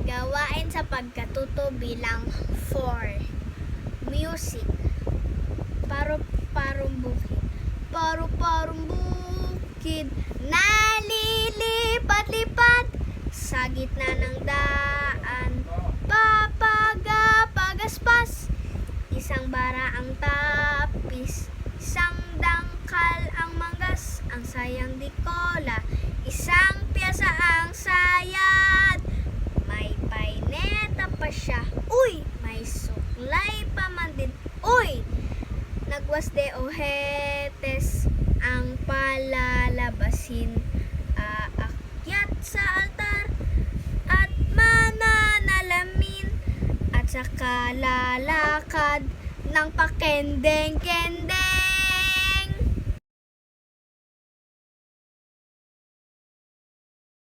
gawain sa pagkatuto bilang 4. Music. Paru-parong bukid. Paru-parong bukid. Nalilipat-lipat sa gitna ng daan. Papagaspas. Isang bara ang tapis. Isang dangkal ang manggas. Ang sayang di kola. Isang piyasa ang sayad. May paineta pa siya. Uy! May suklay pa man din. Uy! Nagwas de ohetes ang palalabasin. Aakyat sa altar at mananalamin at saka lalakad ng pakendeng-kendeng.